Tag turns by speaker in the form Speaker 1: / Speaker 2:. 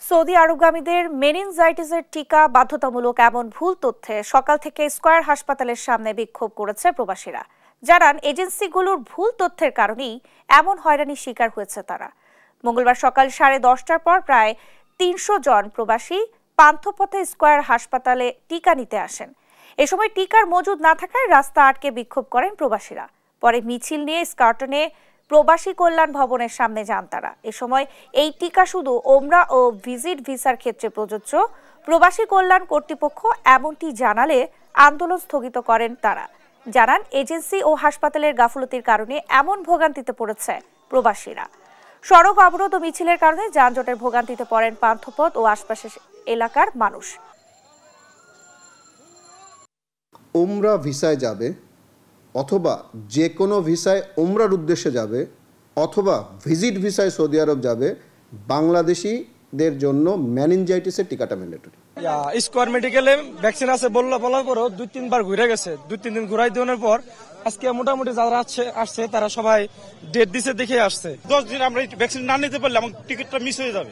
Speaker 1: Saudi আরবগামীদের মেনিনজাইটিসের টিকা বাধ্যতামূলক এমন ভুল তথ্যে সকাল থেকে স্কয়ার হাসপাতালের সামনে বিক্ষোভ করেছে প্রবাসীরা। জানান, এজেন্সিগুলোর ভুল তথ্যের কারণেই এমন হয়রানির শিকার হয়েছে তারা। মঙ্গলবার সকাল 10:30টার পর প্রায় 300 জন প্রবাসী পান্থপথে স্কয়ার হাসপাতালে টিকা নিতে আসেন। এ সময় টিকার মজুদ না থাকায় রাস্তা আটকে বিক্ষোভ করেন প্রবাসীরা। পরে মিছিল নিয়ে স্কার্টনে প্রবাসী কল্যাণ ভবনের সামনে যান তারা। এ সময় এই টিকা শুধু ওমরা ও ভিজিট ভিসার ক্ষেত্রে প্রযোজ্য। প্রবাসী কল্যাণ কর্তৃপক্ষ এমনটি জানালে আন্দোলন স্থগিত করেন তারা। জানান, এজেন্সি ও হাসপাতালের গাফলতির কারণে এমন ভোগান্তিতে পড়েছে প্রবাসীরা। সড়ক অবরোধ ও মিছিলের কারণে যানজটের ভোগান্তিতে পড়েন পান্থপথ ও আশপাশের এলাকার মানুষ।
Speaker 2: ওমরা ভিসায় যাবে অথবা যে কোনো ভিসায় ওমরার উদ্দেশ্যে যাবে অথবা ভিজিট ভিসায় সৌদি আরব যাবে, বাংলাদেশিদের জন্য মেনিনজাইটিসের টিকাটা ম্যান্ডেটরি।
Speaker 3: স্কয়ার মেডিকেলে ভ্যাকসিন আছে বলার পরও 2-3 বার ঘুরে গেছে। 2-3 দিন ঘুরাই দেওয়ার পর আজকে মোটামুটি যারা আসছে তারা সবাই ডেট দিছে দেখে আসছে।
Speaker 4: 10 দিন আমরা ভ্যাকসিন না নিতে পারলে আমার টিকিটটা মিস হয়ে যাবে।